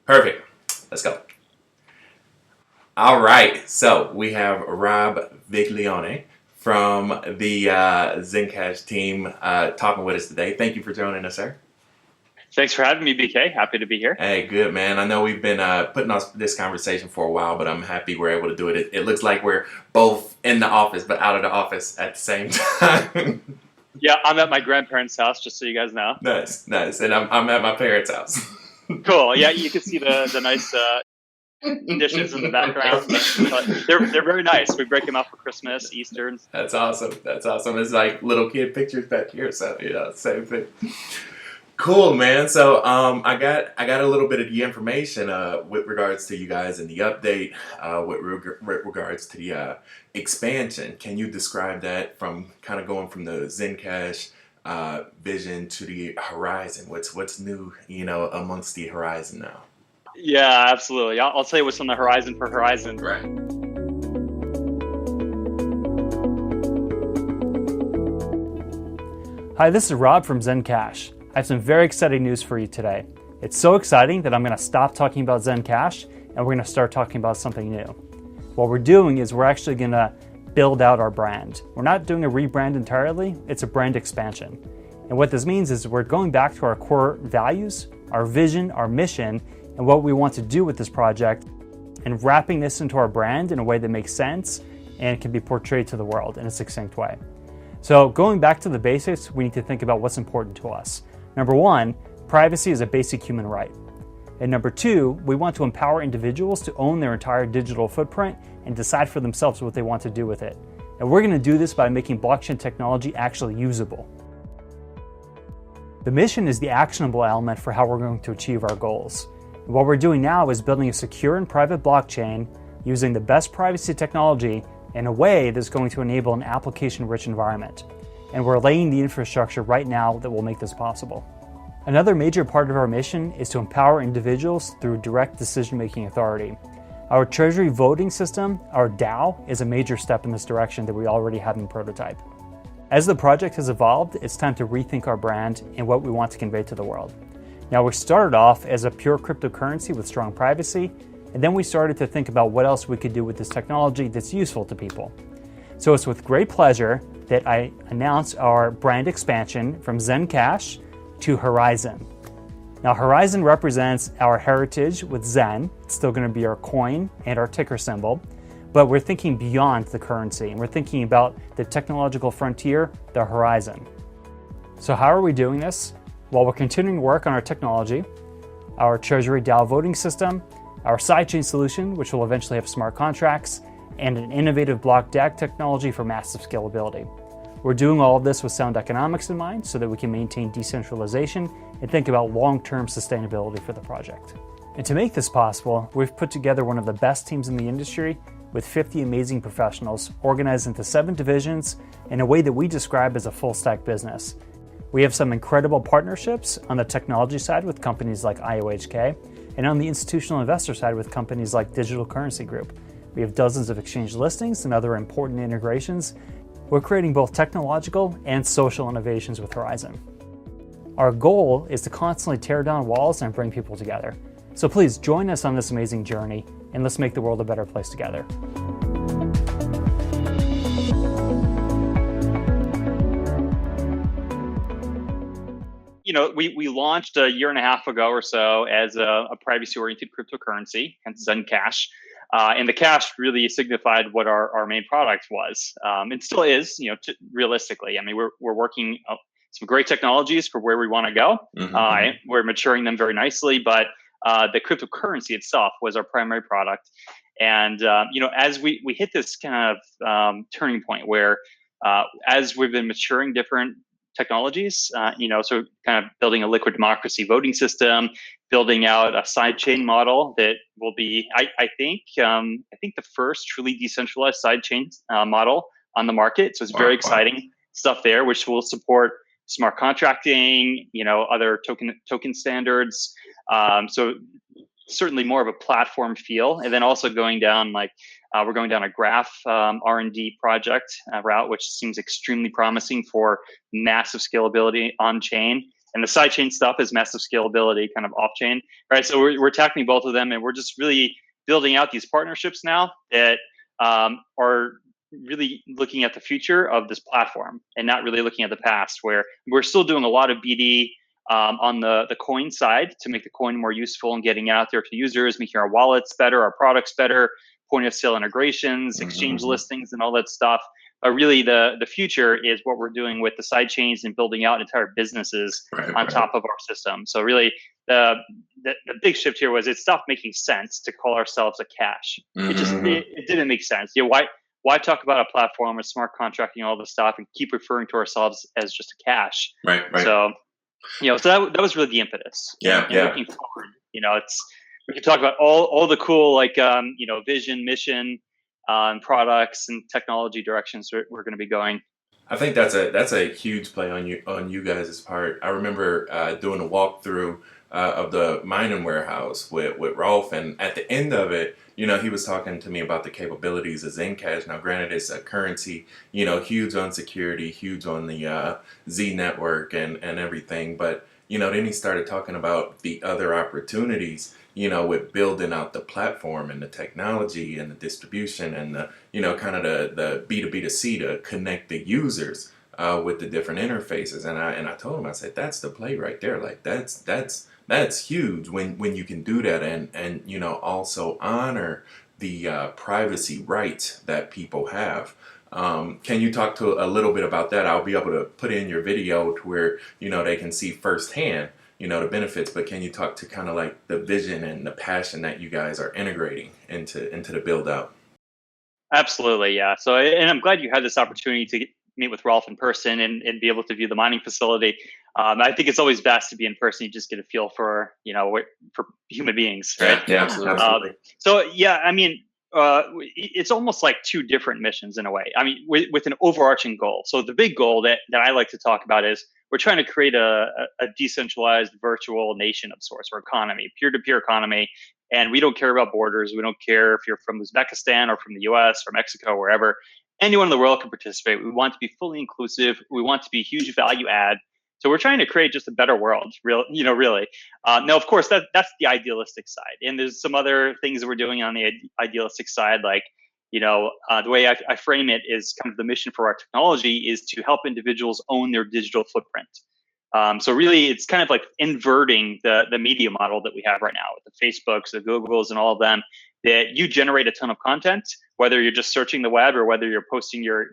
Perfect. Let's go. All right. So we have Rob Viglione from the Zencash team talking with us today. Thank you for joining us, sir. Thanks for having me, BK. Happy to be here. Hey, good man. I know we've been putting off this conversation for a while, but I'm happy we're able to do it. It looks like we're both in the office, but out of the office at the same time. Yeah, I'm at my grandparents' house, just so you guys know. Nice, nice. And I'm at my parents' house. Cool. Yeah, you can see the nice dishes in the background. They're very nice. We break them out for Christmas, Easter. That's awesome. That's awesome. It's like little kid pictures back here, so same thing. Cool, man. So I got a little bit of the information with regards to you guys and the update with regards to the expansion. Can you describe that from kind of going from the Zencash vision to the Horizen? What's new, amongst the Horizen now? Yeah, absolutely. I'll tell you what's on the horizon for Horizen. Right. Hi, this is Rob from Zencash. I have some very exciting news for you today. It's so exciting that I'm going to stop talking about Zencash and we're going to start talking about something new. What we're doing is we're actually going to build out our brand. We're not doing a rebrand entirely, it's a brand expansion. And what this means is we're going back to our core values, our vision, our mission, and what we want to do with this project, and wrapping this into our brand in a way that makes sense and can be portrayed to the world in a succinct way. So going back to the basics, we need to think about what's important to us. Number one, privacy is a basic human right. And number two, we want to empower individuals to own their entire digital footprint and decide for themselves what they want to do with it. And we're going to do this by making blockchain technology actually usable. The mission is the actionable element for how we're going to achieve our goals. And what we're doing now is building a secure and private blockchain using the best privacy technology in a way that's going to enable an application-rich environment. And we're laying the infrastructure right now that will make this possible. Another major part of our mission is to empower individuals through direct decision-making authority. Our treasury voting system, our DAO, is a major step in this direction that we already have in prototype. As the project has evolved, it's time to rethink our brand and what we want to convey to the world. Now, we started off as a pure cryptocurrency with strong privacy, and then we started to think about what else we could do with this technology that's useful to people. So it's with great pleasure that I announce our brand expansion from Zencash to Horizen. Now, Horizen represents our heritage with Zen. It's still going to be our coin and our ticker symbol, but we're thinking beyond the currency, and we're thinking about the technological frontier, the horizon. So how are we doing this? Well, we're continuing to work on our technology, our Treasury DAO voting system, our sidechain solution, which will eventually have smart contracts, and an innovative block DAG technology for massive scalability. We're doing all of this with sound economics in mind so that we can maintain decentralization and think about long-term sustainability for the project. And to make this possible, we've put together one of the best teams in the industry with 50 amazing professionals organized into 7 divisions in a way that we describe as a full-stack business. We have some incredible partnerships on the technology side with companies like IOHK, and on the institutional investor side with companies like Digital Currency Group. We have dozens of exchange listings and other important integrations. We're creating both technological and social innovations with Horizen. Our goal is to constantly tear down walls and bring people together. So please join us on this amazing journey, and let's make the world a better place together. We launched a year and a half ago or so as a privacy-oriented cryptocurrency, hence Zencash. And the cash really signified what our main product was. It still is, realistically. I mean, we're working some great technologies for where we want to go. We're maturing them very nicely, but the cryptocurrency itself was our primary product. And, as we hit this kind of turning point where as we've been maturing different technologies, so kind of building a liquid democracy voting system, building out a sidechain model that will be, I think the first truly decentralized sidechain model on the market. So it's very exciting stuff there, which will support smart contracting, other token standards. So certainly more of a platform feel, and then also going down we're going down a graph R&D project route, which seems extremely promising for massive scalability on chain. And the sidechain stuff is massive scalability, kind of off-chain, right? So we're tackling both of them, and we're just really building out these partnerships now that are really looking at the future of this platform and not really looking at the past, where we're still doing a lot of BD on the coin side to make the coin more useful and getting out there to users, making our wallets better, our products better, point of sale integrations, exchange listings, and all that stuff. But really, the future is what we're doing with the side chains and building out entire businesses on top of our system. So really, the big shift here was it stopped making sense to call ourselves a cash. It didn't make sense. Why talk about a platform with smart contracting, all this stuff, and keep referring to ourselves as just a cash? Right. So, so that was really the impetus. And looking forward, we could talk about all the cool, vision, mission, products and technology directions we're going to be going. I think that's a huge play on you guys' part. I remember doing a walkthrough of the mining warehouse with Rolf, and at the end of it, he was talking to me about the capabilities of Zencash. Now, granted, it's a currency, huge on security, huge on the Z network and everything, but then he started talking about the other opportunities, with building out the platform and the technology and the distribution and the, kind of the B2B2C to connect the users with the different interfaces. And I told him, I said, that's the play right there. Like that's huge when you can do that and also honor the privacy rights that people have. Can you talk to a little bit about that? I'll be able to put in your video to where they can see firsthand the benefits, but can you talk to kind of like the vision and the passion that you guys are integrating into the build out? Absolutely, yeah. So, and I'm glad you had this opportunity to meet with Rolf in person and be able to view the mining facility. I think it's always best to be in person. You just get a feel for for human beings, right? Yeah, absolutely. So yeah, I mean, it's almost like two different missions in a way. I mean, with an overarching goal. So the big goal that I like to talk about is we're trying to create a decentralized virtual nation of sorts, or economy, peer-to-peer economy. And we don't care about borders. We don't care if you're from Uzbekistan or from the US or Mexico, wherever. Anyone in the world can participate. We want to be fully inclusive. We want to be a huge value add. So we're trying to create just a better world, really. Now, of course, that's the idealistic side. And there's some other things that we're doing on the idealistic side, like, the way I frame it is kind of the mission for our technology is to help individuals own their digital footprint. So really, it's kind of like inverting the media model that we have right now with the Facebooks, the Googles, and all of them, that you generate a ton of content, whether you're just searching the web or whether you're posting your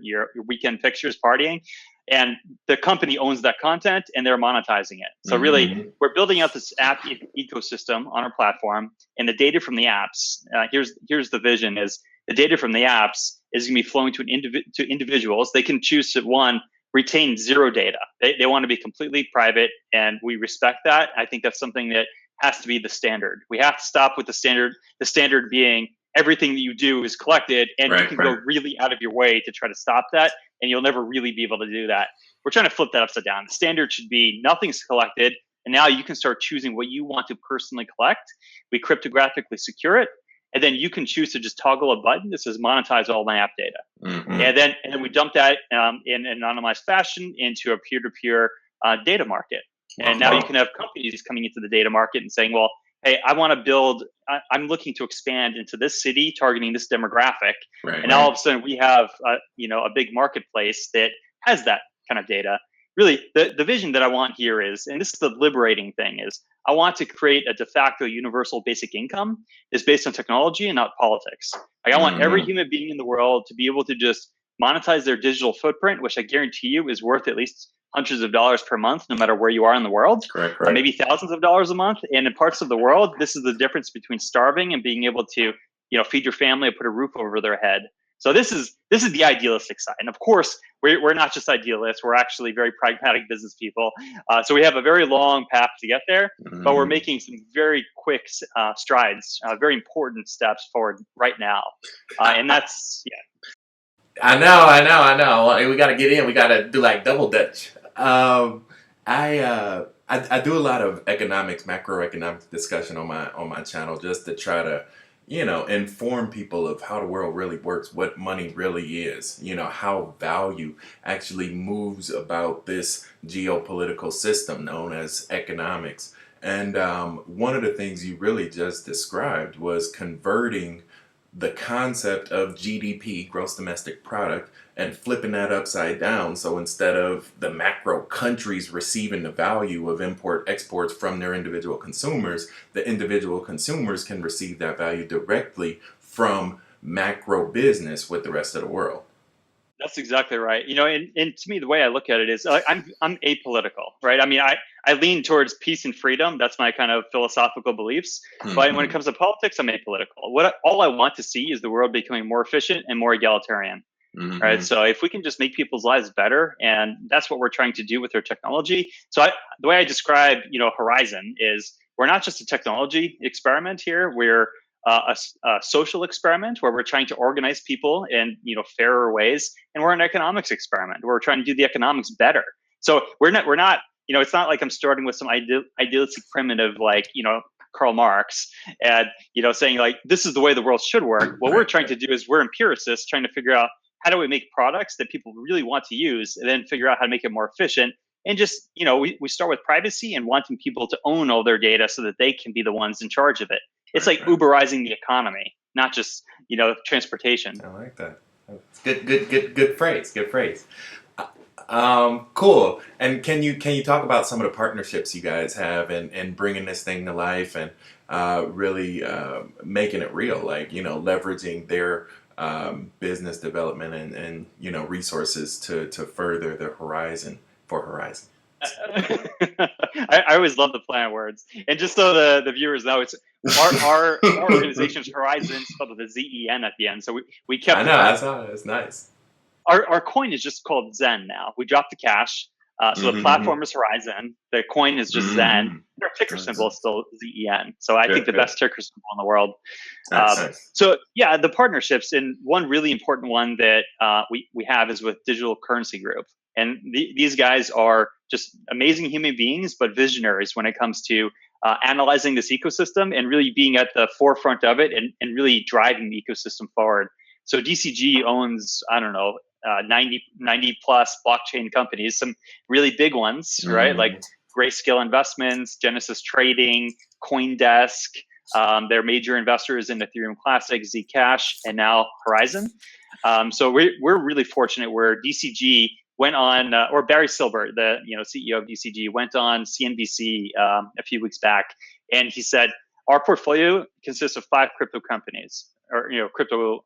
weekend pictures partying, and the company owns that content and they're monetizing it. So really, we're building out this app ecosystem on our platform, and the data from the apps, here's the vision, is the data from the apps is going to be flowing to individuals. They can choose to, retain zero data. They want to be completely private, and we respect that. I think that's something that has to be the standard. We have to stop with the standard. The standard being everything that you do is collected, and you can go really out of your way to try to stop that, and you'll never really be able to do that. We're trying to flip that upside down. The standard should be nothing's collected, and now you can start choosing what you want to personally collect. We cryptographically secure it, and then you can choose to just toggle a button that says monetize all my app data. And then we dump that in an anonymized fashion into a peer-to-peer data market. And now you can have companies coming into the data market and saying, well, hey, I want to build, I'm looking to expand into this city targeting this demographic. And now all of a sudden we have a big marketplace that has that kind of data. Really, the vision that I want here is, and this is the liberating thing, is I want to create a de facto universal basic income that's based on technology and not politics. Like, I want every human being in the world to be able to just monetize their digital footprint, which I guarantee you is worth at least hundreds of dollars per month, no matter where you are in the world, maybe thousands of dollars a month. And in parts of the world, this is the difference between starving and being able to, feed your family and put a roof over their head. So this is the idealistic side. And of course, we're not just idealists. We're actually very pragmatic business people. So we have a very long path to get there, but we're making some very quick strides, very important steps forward right now. And that's, I know. We got to get in. We got to do like double dutch. I do a lot of economics, macroeconomics discussion on my channel, just to try to, inform people of how the world really works, what money really is, how value actually moves about this geopolitical system known as economics. And one of the things you really just described was converting the concept of GDP, gross domestic product, and flipping that upside down. So instead of the macro countries receiving the value of import exports from their individual consumers, the individual consumers can receive that value directly from macro business with the rest of the world. That's exactly right. And to me, the way I look at it is I'm apolitical, right? I mean, I lean towards peace and freedom. That's my kind of philosophical beliefs. But when it comes to politics, I'm apolitical. All I want to see is the world becoming more efficient and more egalitarian, right? So if we can just make people's lives better, and that's what we're trying to do with our technology. So the way I describe, Horizen is we're not just a technology experiment here. We're a social experiment where we're trying to organize people in fairer ways, and we're an economics experiment where we're trying to do the economics better. So we're not it's not like I'm starting with some idealistic primitive like Karl Marx and saying like this is the way the world should work. What we're trying to do is we're empiricists trying to figure out how do we make products that people really want to use, and then figure out how to make it more efficient. And just we start with privacy and wanting people to own all their data so that they can be the ones in charge of it. It's like Uberizing the economy, not just transportation. I like that. Good phrase. Good phrase. Cool. And can you talk about some of the partnerships you guys have and bringing this thing to life and really making it real, like leveraging their business development and resources to further the horizon for Horizen. I always love the play on words, and just so the viewers know, it's our organization's Horizen spelled with a ZEN at the end. So we kept. I know that's nice. Our coin is just called Zen now. We dropped the cash, so the platform is Horizen. The coin is just Zen. Our ticker symbol is still ZEN. So I think the best ticker symbol in the world. Nice. So yeah, the partnerships, and one really important one that we have is with Digital Currency Group. And these guys are just amazing human beings, but visionaries when it comes to analyzing this ecosystem and really being at the forefront of it and really driving the ecosystem forward. So DCG owns, 90 plus blockchain companies, some really big ones, right? Like Grayscale Investments, Genesis Trading, CoinDesk. They're major investors in Ethereum Classic, Zcash, and now Horizen. So we're really fortunate where DCG went on, or Barry Silbert, the CEO of DCG, went on CNBC a few weeks back, and he said our portfolio consists of 5 crypto companies, or crypto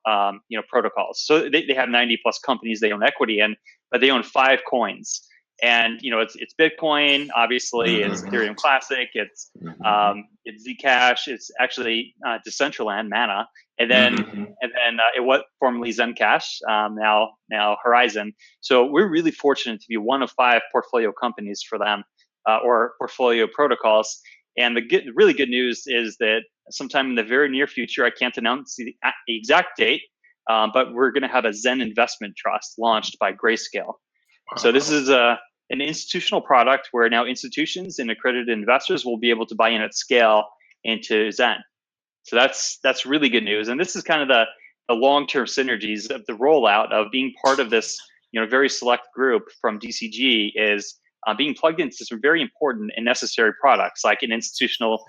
protocols. So they have 90 plus companies they own equity in, but they own 5 coins. And it's Bitcoin, obviously, it's Ethereum Classic, it's Zcash, it's actually Decentraland, Mana, and then it was formerly Zencash, now Horizen. So we're really fortunate to be one of 5 portfolio companies for them, or portfolio protocols. And the really good news is that sometime in the very near future, I can't announce the exact date, but we're going to have a Zen investment trust launched by Grayscale. So this is an institutional product where now institutions and accredited investors will be able to buy in at scale into Zen. So that's really good news. And this is kind of the long-term synergies of the rollout of being part of this very select group from DCG is being plugged into some very important and necessary products like an institutional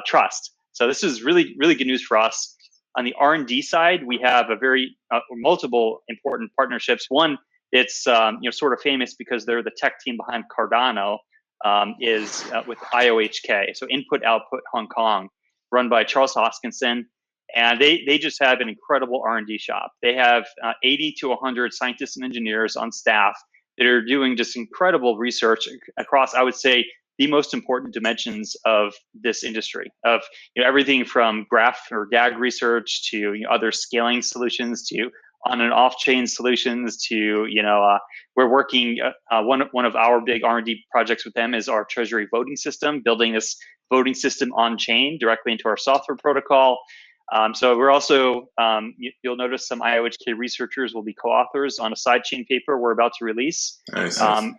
trust. So this is really, really good news for us. On the R&D side, we have a very multiple important partnerships. One, it's sort of famous because they're the tech team behind Cardano, is with IOHK, so Input Output Hong Kong, run by Charles Hoskinson, and they just have an incredible R&D shop. They have 80 to 100 scientists and engineers on staff that are doing just incredible research across, I would say, the most important dimensions of this industry, of everything from graph or DAG research to other scaling solutions to on and off chain solutions to we're working one of our big R&D projects with them is our treasury voting system, building this voting system on chain directly into our software protocol. So we're also you'll notice some IOHK researchers will be co-authors on a sidechain paper we're about to release. Nice. So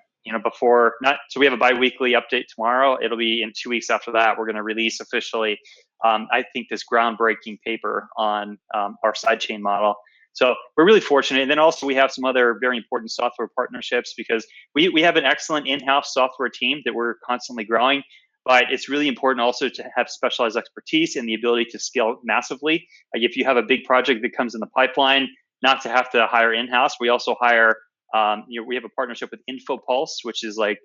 we have a bi-weekly update tomorrow. It'll be in 2 weeks after that. We're going to release officially I think, this groundbreaking paper on our sidechain model. So we're really fortunate. And then also we have some other very important software partnerships, because we have an excellent in-house software team that we're constantly growing. But it's really important also to have specialized expertise and the ability to scale massively. Like if you have a big project that comes in the pipeline, not to have to hire in-house. We also hire, we have a partnership with InfoPulse, which is like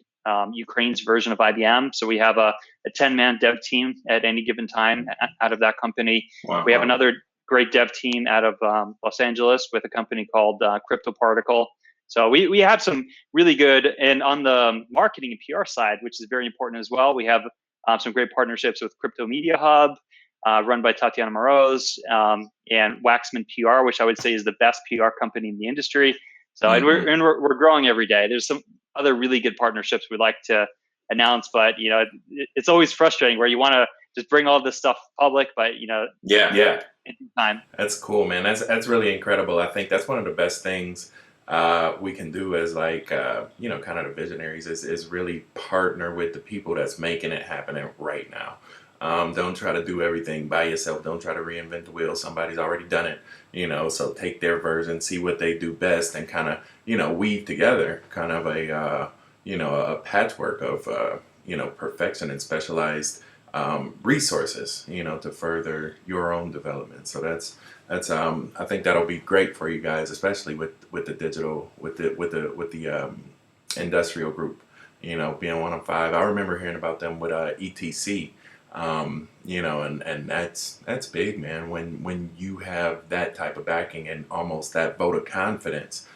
Ukraine's version of IBM. So we have a 10-man dev team at any given time out of that company. Wow. We have another great dev team out of Los Angeles with a company called CryptoParticle. So we have some really good, and on the marketing and PR side, which is very important as well, we have some great partnerships with Crypto Media Hub, run by Tatiana Moroz, and Waxman PR, which I would say is the best PR company in the industry. So and we're growing every day. There's some other really good partnerships we'd like to announce, but it's always frustrating where you want to just bring all this stuff public, but yeah. Time. That's cool, man. That's really incredible. I think that's one of the best things we can do as like kind of the visionaries is really partner with the people that's making it happen right now. Don't try to do everything by yourself. Don't try to reinvent the wheel. Somebody's already done it, so take their version, see what they do best, and kind of weave together kind of a patchwork of perfection and specialized resources, to further your own development. So that's I think that'll be great for you guys, especially with the digital, with the industrial group, being one of five. I remember hearing about them with ETC, and that's big, man. When you have that type of backing and almost that vote of confidence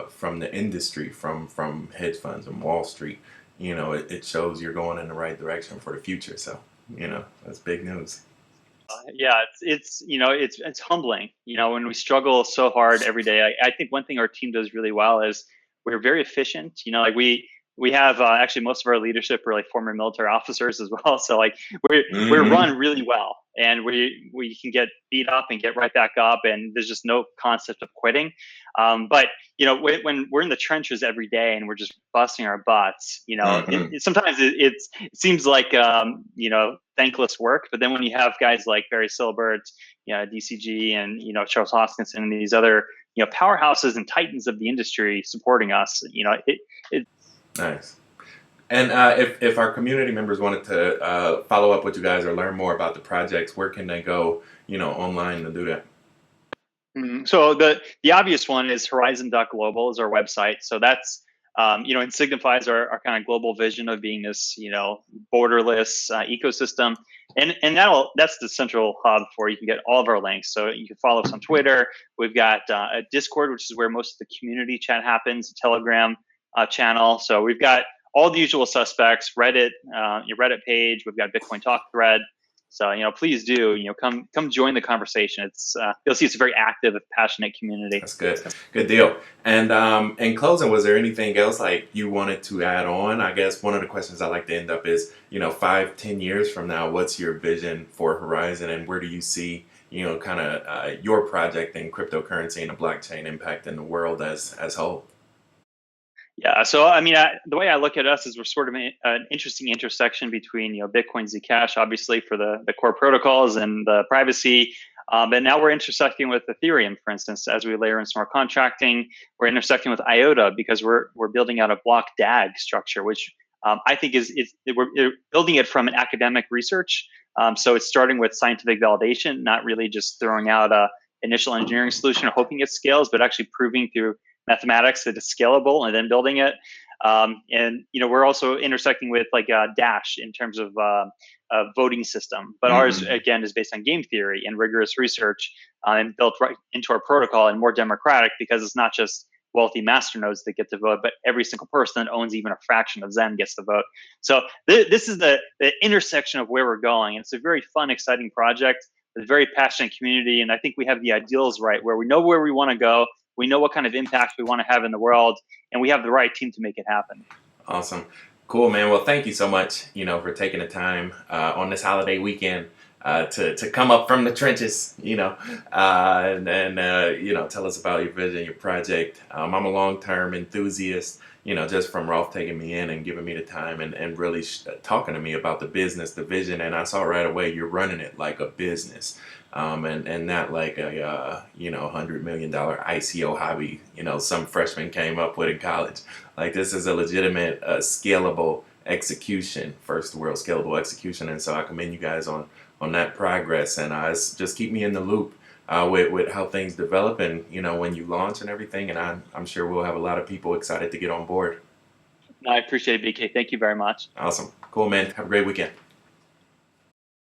from the industry, from hedge funds and Wall Street. It shows you're going in the right direction for the future. So, that's big news. Yeah, it's humbling. When we struggle so hard every day. I think one thing our team does really well is we're very efficient. Like we have actually most of our leadership are like former military officers as well. So like we're run really well, and we can get beat up and get right back up, and there's just no concept of quitting. But when we're in the trenches every day and we're just busting our butts, sometimes it seems like thankless work. But then when you have guys like Barry Silbert, DCG, and Charles Hoskinson, and these other powerhouses and titans of the industry supporting us, it Nice. And if our community members wanted to follow up with you guys or learn more about the projects, where can they go, online to do that? So the obvious one is Horizen.global is our website. So that's it signifies our kind of global vision of being this borderless ecosystem, and that's the central hub for you can get all of our links. So you can follow us on Twitter. We've got a Discord, which is where most of the community chat happens. A Telegram channel. So we've got all the usual suspects. Reddit, your Reddit page. We've got a Bitcoin Talk thread. So please do come join the conversation. It's you'll see it's a very active, passionate community. That's good deal. And in closing, was there anything else like you wanted to add on? I guess one of the questions I like to end up is 5-10 years from now, what's your vision for Horizen, and where do you see kind of your project in cryptocurrency and the blockchain impacting the world as whole? Yeah, so the way I look at us is we're sort of an interesting intersection between Bitcoin, Zcash, obviously for the core protocols and the privacy, but now we're intersecting with Ethereum, for instance, as we layer in smart contracting. We're intersecting with IOTA because we're building out a block DAG structure, which I think we're building it from an academic research. So it's starting with scientific validation, not really just throwing out a initial engineering solution or hoping it scales, but actually proving through mathematics that it's scalable and then building it. And we're also intersecting with like Dash in terms of a voting system, but ours again is based on game theory and rigorous research and built right into our protocol and more democratic because it's not just wealthy masternodes that get to vote, but every single person that owns even a fraction of Zen gets to vote. So this is the intersection of where we're going. It's a very fun, exciting project with a very passionate community, and I think we have the ideals right, where we know where we want to go. We know what kind of impact we want to have in the world, and we have the right team to make it happen. Awesome. Cool, man. Well, thank you so much, for taking the time on this holiday weekend to come up from the trenches, and tell us about your vision, your project. I'm a long-term enthusiast, just from Rolf taking me in and giving me the time and really talking to me about the business, the vision. And I saw right away you're running it like a business, and not like a $100 million ICO hobby. Some freshman came up with in college. Like, this is a legitimate, scalable execution, first world scalable execution. And so I commend you guys on that progress, and just keep me in the loop with how things develop, and when you launch and everything. And I'm sure we'll have a lot of people excited to get on board. I appreciate it, BK. Thank you very much. Awesome. Cool, man. Have a great weekend.